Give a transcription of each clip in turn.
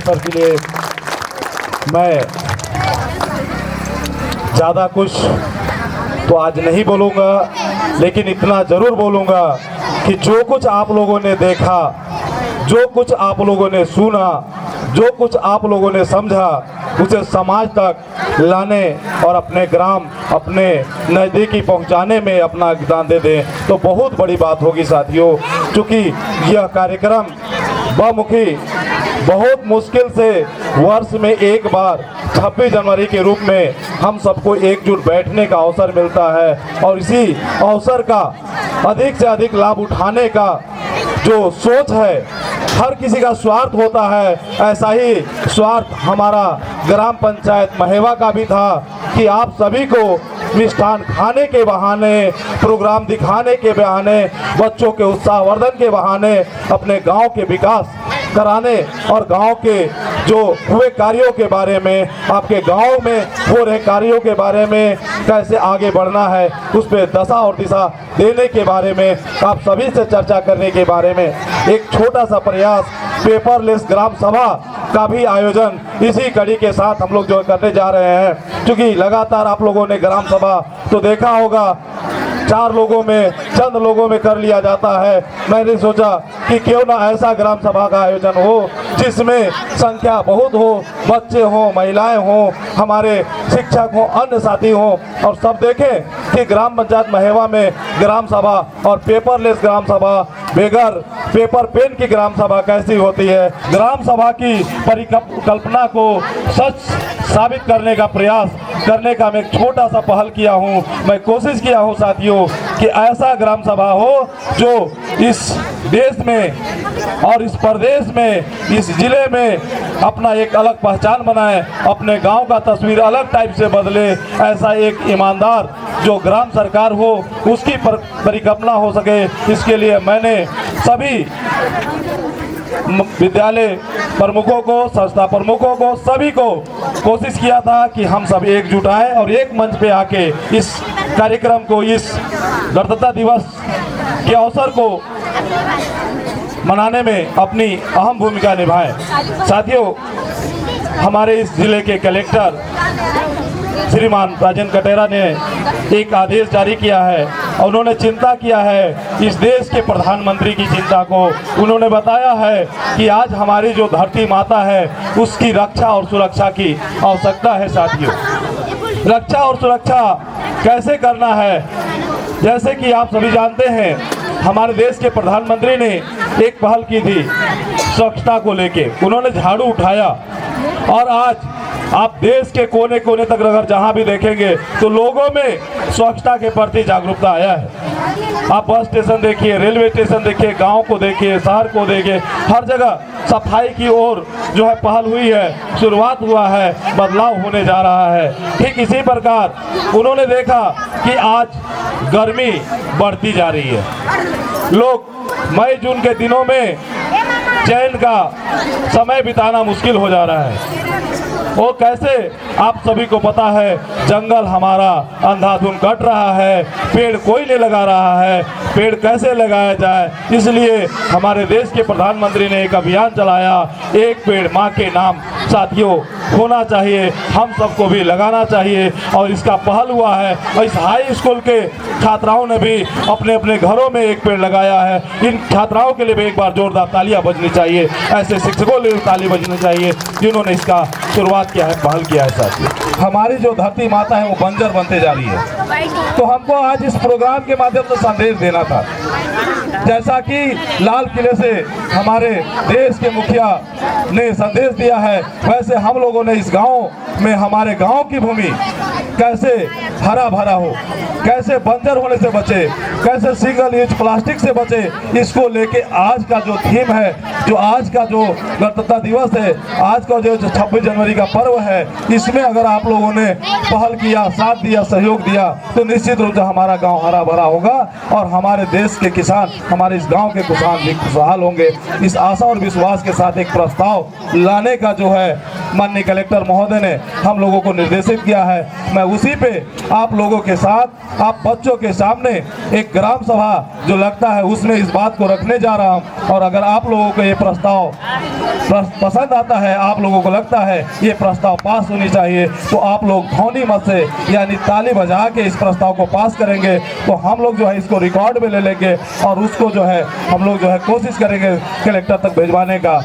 Sir के लिए मैं ज़्यादा कुछ तो आज नहीं बोलूँगा, लेकिन इतना ज़रूर बोलूँगा कि जो कुछ आप लोगों ने देखा, जो कुछ आप लोगों ने सुना, जो कुछ आप लोगों ने समझा, उसे समाज तक लाने और अपने ग्राम, अपने नज़दीकी पहुंचाने में अपना योगदान दे दें तो बहुत बड़ी बात होगी साथियों। क्योंकि यह कार्यक्रम बहुमुखी, बहुत मुश्किल से वर्ष में एक बार 26 जनवरी के रूप में हम सबको एकजुट बैठने का अवसर मिलता है और इसी अवसर का अधिक से अधिक लाभ उठाने का जो सोच है, हर किसी का स्वार्थ होता है, ऐसा ही स्वार्थ हमारा ग्राम पंचायत महेवा का भी था कि आप सभी को मिष्ठान खाने के बहाने, प्रोग्राम दिखाने के बहाने, बच्चों के उत्साहवर्धन के बहाने अपने गांव के विकास कराने और गांव के जो हुए कार्यों के बारे में, आपके गांव में हो रहे कार्यों के बारे में कैसे आगे बढ़ना है, उस पर दशा और दिशा देने के बारे में, आप सभी से चर्चा करने के बारे में एक छोटा सा प्रयास पेपरलेस ग्राम सभा का भी आयोजन इसी कड़ी के साथ हम लोग जो करने जा रहे हैं। क्योंकि लगातार आप लोगों ने ग्राम सभा तो देखा होगा, 4 लोगों में, चंद लोगों में कर लिया जाता है। मैंने सोचा कि क्यों ना ऐसा ग्राम सभा का आयोजन हो जिसमें संख्या बहुत हो, बच्चे हों, महिलाएं हों, हमारे शिक्षक हों, अन्य साथी हों और सब देखें कि ग्राम पंचायत महेवा में ग्राम सभा और पेपरलेस ग्राम सभा, बगैर पेपर पेन की ग्राम सभा कैसी होती है। ग्राम सभा की परिकल्पना को सच साबित करने का प्रयास करने का मैं एक छोटा सा पहल किया हूँ। मैं कोशिश किया हूँ साथियों कि ऐसा ग्राम सभा हो जो इस देश में और इस प्रदेश में, इस जिले में अपना एक अलग पहचान बनाए, अपने गांव का तस्वीर अलग टाइप से बदले। ऐसा एक ईमानदार जो ग्राम सरकार हो उसकी परिकल्पना हो सके, इसके लिए मैंने सभी विद्यालय प्रमुखों को, संस्था प्रमुखों को, सभी को कोशिश किया था कि हम सब एकजुट आए और एक मंच पे आके इस कार्यक्रम को, इस गणतंत्र दिवस के अवसर को मनाने में अपनी अहम भूमिका निभाएं। साथियों, हमारे इस जिले के कलेक्टर श्रीमान राजेंद्र कटेरा ने एक आदेश जारी किया है और उन्होंने चिंता किया है इस देश के प्रधानमंत्री की चिंता को। उन्होंने बताया है कि आज हमारी जो धरती माता है उसकी रक्षा और सुरक्षा की आवश्यकता है। साथियों, रक्षा और सुरक्षा कैसे करना है, जैसे कि आप सभी जानते हैं हमारे देश के प्रधानमंत्री ने एक पहल की थी स्वच्छता को लेके। उन्होंने झाड़ू उठाया और आज आप देश के कोने कोने तक अगर जहां भी देखेंगे तो लोगों में स्वच्छता के प्रति जागरूकता आया है। आप बस स्टेशन देखिए, रेलवे स्टेशन देखिए, गांव को देखिए, शहर को देखिए, हर जगह सफाई की ओर जो है पहल हुई है, शुरुआत हुआ है, बदलाव होने जा रहा है। ठीक इसी प्रकार उन्होंने देखा कि आज गर्मी बढ़ती जा रही है, लोग मई जून के दिनों में चैन का समय बिताना मुश्किल हो जा रहा है। वो कैसे, आप सभी को पता है जंगल हमारा अंधाधुंध कट रहा है, पेड़ कोई नहीं लगा रहा है, पेड़ कैसे लगाया जाए, इसलिए हमारे देश के प्रधानमंत्री ने एक अभियान चलाया, एक पेड़ माँ के नाम। साथियों, होना चाहिए, हम सबको भी लगाना चाहिए और इसका पहल हुआ है और इस हाई स्कूल के छात्राओं ने भी अपने अपने घरों में एक पेड़ लगाया है। इन छात्राओं के लिए भी एक बार जोरदार तालियां बजनी चाहिए, ऐसे शिक्षकों के लिए ताली बजनी चाहिए जिन्होंने इसका शुरुआत किया है, पहल किया है। साथियों, हमारी जो धरती माता है वो बंजर बनते जा रही है, तो हमको आज इस प्रोग्राम के माध्यम से संदेश देना था। जैसा कि लाल किले से हमारे देश के मुखिया ने संदेश दिया है, वैसे हम लोगों ने इस गांव में हमारे गांव की भूमि कैसे हरा भरा हो, कैसे बंजर होने से बचे, कैसे सिंगल यूज प्लास्टिक से बचे, इसको लेके आज का जो थीम है, जो आज का जो गणतंत्र दिवस है, आज का जो 26 जनवरी का पर्व है, इसमें अगर आप लोगों ने पहल किया, साथ दिया, सहयोग दिया तो निश्चित रूप से हमारा गांव हरा भरा होगा और हमारे देश के किसान, हमारे इस गांव के किसान भी खुशहाल होंगे। इस आशा और विश्वास के साथ एक प्रस्ताव लाने का जो है माननीय कलेक्टर महोदय ने हम लोगों को निर्देशित किया है। मैं उसी पे आप लोगों के साथ, आप बच्चों के सामने एक ग्राम सभा जो लगता है उसमें इस बात को रखने जा रहा हूँ। और अगर आप लोगों को ये प्रस्ताव पसंद आता है, आप लोगों को लगता है ये प्रस्ताव पास होनी चाहिए, तो आप लोग ध्वनि मत से यानी ताली बजा के इस प्रस्ताव को पास करेंगे। तो हम लोग जो है इसको रिकॉर्ड में ले लेंगे और उसको जो है हम लोग जो है कोशिश करेंगे कलेक्टर तक भिजवाने का।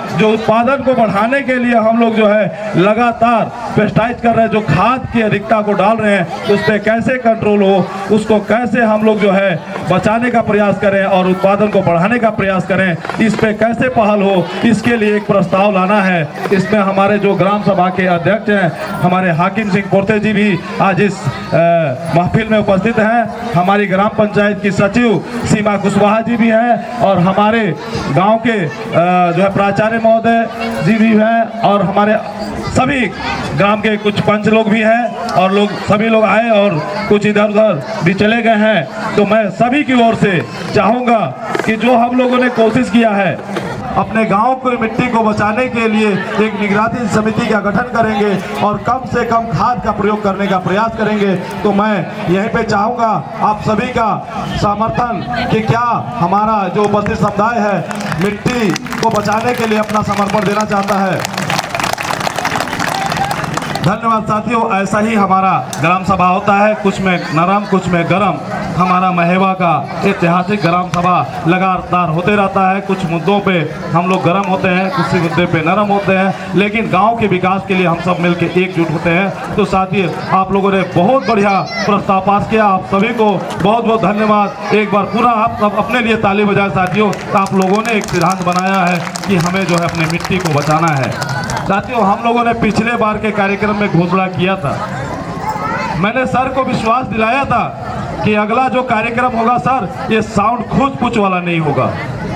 जो उत्पादन को बढ़ाने के लिए हम लोग जो है लगातार पेस्टिसाइड कर रहे हैं, जो खाद की अधिकता को डाल रहे हैं, उस पर कैसे कंट्रोल हो, उसको कैसे हम लोग जो है बचाने का प्रयास करें और उत्पादन को बढ़ाने का प्रयास करें, इस पे कैसे पहल हो, इसके लिए एक प्रस्ताव लाना है। इसमें हमारे जो ग्राम सभा के अध्यक्ष हैं हमारे हाकिम सिंह पोर्ते जी भी आज इस महफिल में उपस्थित हैं। हमारी ग्राम पंचायत की सचिव सीमा कुशवाहा जी भी हैं और हमारे गांव के जो है प्राचार्य महोदय जी भी हैं और हमारे सभी ग्राम के कुछ पंच लोग भी हैं और सभी लोग आए और कुछ इधर उधर भी चले गए हैं। तो मैं सभी की ओर से चाहूँगा कि जो हम लोगों ने कोशिश किया है अपने गांव की मिट्टी को बचाने के लिए एक निगरानी समिति का गठन करेंगे और कम से कम खाद का प्रयोग करने का प्रयास करेंगे। तो मैं यहीं पे चाहूँगा आप सभी का समर्थन कि क्या हमारा जो उपस्थित समुदाय है मिट्टी को बचाने के लिए अपना समर्पण देना चाहता है। धन्यवाद साथियों, ऐसा ही हमारा ग्राम सभा होता है, कुछ में नरम कुछ में गरम। हमारा महेवा का ऐतिहासिक ग्राम सभा लगातार होते रहता है। कुछ मुद्दों पे हम लोग गरम होते हैं, कुछ मुद्दे पे नरम होते हैं, लेकिन गांव के विकास के लिए हम सब मिलकर एकजुट होते हैं। तो साथियों आप लोगों ने बहुत बढ़िया प्रस्ताव पास किया, आप सभी को बहुत बहुत धन्यवाद। एक बार पूरा आप सब अपने लिए ताली बजाएं साथियों। आप लोगों ने एक सिद्धांत बनाया है कि हमें जो है अपने मिट्टी को बचाना है। साथियों हम लोगों ने पिछले बार के कार्यक्रम में घोषणा किया था, मैंने सर को विश्वास दिलाया था कि अगला जो कार्यक्रम होगा सर ये साउंड खूच पूछ वाला नहीं होगा।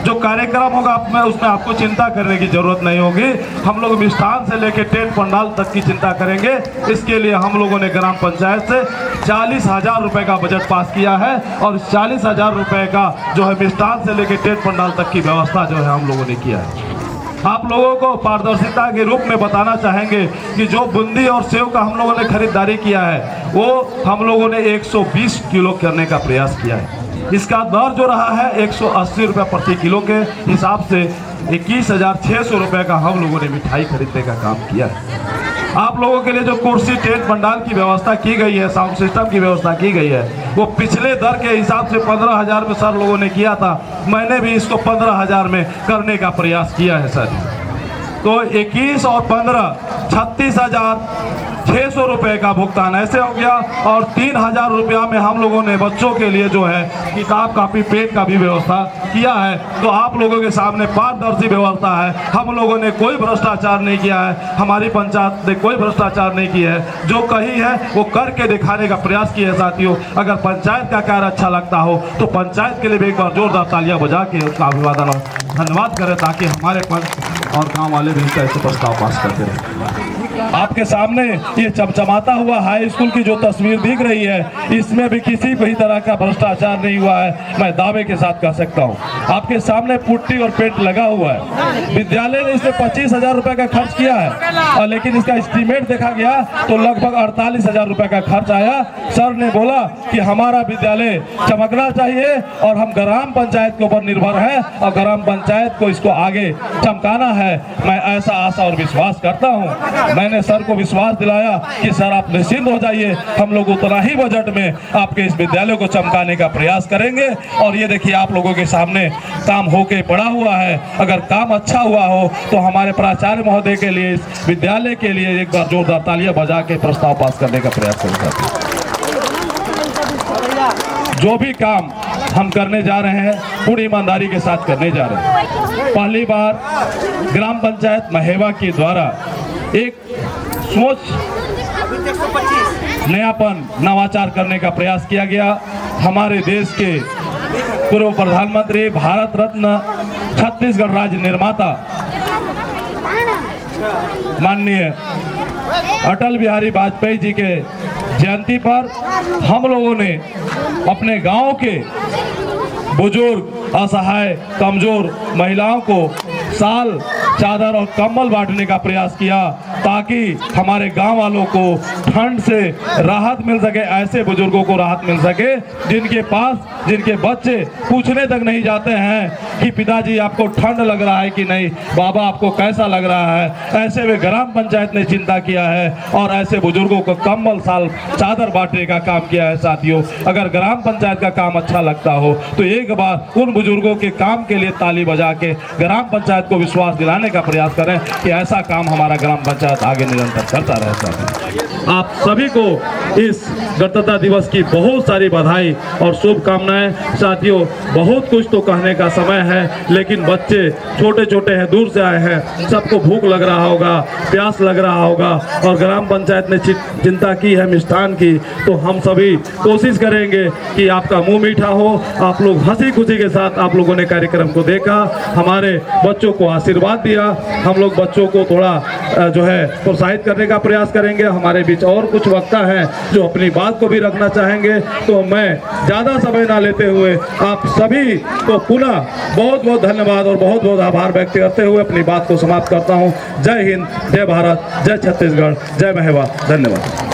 जो कार्यक्रम होगा उसमें आपको चिंता करने की जरूरत नहीं होगी। हम लोग मिष्ठान से लेकर टेंट पंडाल तक की चिंता करेंगे। इसके लिए हम लोगों ने ग्राम पंचायत से 40,000 रुपए का बजट पास किया है और 40,000 रुपए का जो है मिष्ठान से लेकर टेंट पंडाल तक की व्यवस्था जो है हम लोगों ने किया है। आप लोगों को पारदर्शिता के रूप में बताना चाहेंगे कि जो बूंदी और सेव का हम लोगों ने खरीदारी किया है वो हम लोगों ने 120 किलो करने का प्रयास किया है। इसका दर जो रहा है 180 रुपये प्रति किलो के हिसाब से 21,600 रुपये का हम लोगों ने मिठाई खरीदने का काम किया है। आप लोगों के लिए जो कुर्सी टेंट पंडाल की व्यवस्था की गई है, साउंड सिस्टम की व्यवस्था की गई है, वो पिछले दर के हिसाब से 15,000 में सर लोगों ने किया था। मैंने भी इसको 15,000 में करने का प्रयास किया है सर। तो 21 और 15 36,600 रुपये का भुगतान ऐसे हो गया और 3,000 रुपया में हम लोगों ने बच्चों के लिए जो है किताब कापी पेन का भी व्यवस्था किया है। तो आप लोगों के सामने पारदर्शी व्यवस्था है। हम लोगों ने कोई भ्रष्टाचार नहीं किया है, हमारी पंचायत ने कोई भ्रष्टाचार नहीं किया है। जो कही है वो करके दिखाने का प्रयास किया है साथियों। अगर पंचायत का कार्य अच्छा लगता हो तो पंचायत के लिए भी एक बार जोरदार तालियां बजा के उसका अभिवादन और धन्यवाद करें ताकि हमारे पंच और गाँव वाले भी इसका प्रस्ताव पास करते रहे। आपके सामने ये चमचमाता हुआ हाई स्कूल की जो तस्वीर दिख रही है, इसमें भी किसी भी तरह का भ्रष्टाचार नहीं हुआ है, मैं दावे के साथ कह सकता हूँ। आपके सामने पुट्टी और पेंट लगा हुआ है। विद्यालय ने इसमें 25,000 रुपए का खर्च किया है और लेकिन इसका एस्टीमेट देखा गया तो लगभग 48,000 रुपए का खर्च आया। सर ने बोला कि हमारा विद्यालय चमकना चाहिए और हम ग्राम पंचायत के ऊपर निर्भर है और ग्राम पंचायत को इसको आगे चमकाना है। मैं ऐसा आशा और विश्वास करता हूँ। मैंने सर को विश्वास दिलाया कि सर आप निश्चिंत हो जाइए, हम लोग उतना ही बजट में आपके इस विद्यालय को चमकाने का प्रयास करेंगे। और ये देखिए आप लोगों के सामने काम होके पड़ा हुआ है। अगर काम अच्छा हुआ हो तो हमारे प्राचार्य महोदय के लिए, इस विद्यालय के लिए एक बार जोरदार तालियां बजा के प्रस्ताव पास करने का प्रयास करेंगे। जो भी काम हम करने जा रहे हैं पूरी ईमानदारी के साथ करने जा रहे हैं। पहली बार ग्राम पंचायत महेवा के द्वारा एक सोच नयापन नवाचार करने का प्रयास किया गया। हमारे देश के पूर्व प्रधानमंत्री, भारत रत्न, छत्तीसगढ़ राज्य निर्माता माननीय अटल बिहारी वाजपेयी जी के जयंती पर हम लोगों ने अपने गांव के बुजुर्ग, असहाय, कमजोर महिलाओं को साल चादर और कंबल बांटने का प्रयास किया ताकि हमारे गांव वालों को ठंड से राहत मिल सके, ऐसे बुजुर्गों को राहत मिल सके जिनके बच्चे पूछने तक नहीं जाते हैं कि पिताजी आपको ठंड लग रहा है कि नहीं, बाबा आपको कैसा लग रहा है। ऐसे में ग्राम पंचायत ने चिंता किया है और ऐसे बुजुर्गों को कंबल साल चादर बांटने का काम किया है। साथियों, अगर ग्राम पंचायत का काम अच्छा लगता हो तो एक बार उन बुजुर्गों के काम के लिए ताली बजा के ग्राम पंचायत को विश्वास दिलाने का प्रयास करें कि ऐसा काम हमारा ग्राम पंचायत आगे निरंतर करता रहे। आप सभी को इस गणतंत्र दिवस की बहुत सारी बधाई और शुभकामनाएं। साथियों, बहुत कुछ तो कहने का समय है, लेकिन बच्चे छोटे छोटे हैं, दूर से आए हैं, सबको भूख लग रहा होगा, प्यास लग रहा होगा और ग्राम पंचायत ने चिंता की है मिष्ठान की, तो हम सभी कोशिश करेंगे कि आपका मुंह मीठा हो, आप लोग हंसी खुशी के साथ आप लोगों ने कार्यक्रम को देखा, हमारे बच्चों को आशीर्वाद दिया। हम लोग बच्चों को थोड़ा जो है प्रोत्साहित करने का प्रयास करेंगे। हमारे बीच और कुछ वक्ता हैं जो अपनी बात को भी रखना चाहेंगे, तो मैं ज़्यादा समय ना लेते हुए आप सभी को पुनः बहुत बहुत धन्यवाद और बहुत बहुत आभार व्यक्त करते हुए अपनी बात को समाप्त करता हूँ। जय हिंद, जय भारत, जय छत्तीसगढ़, जय महवा। धन्यवाद।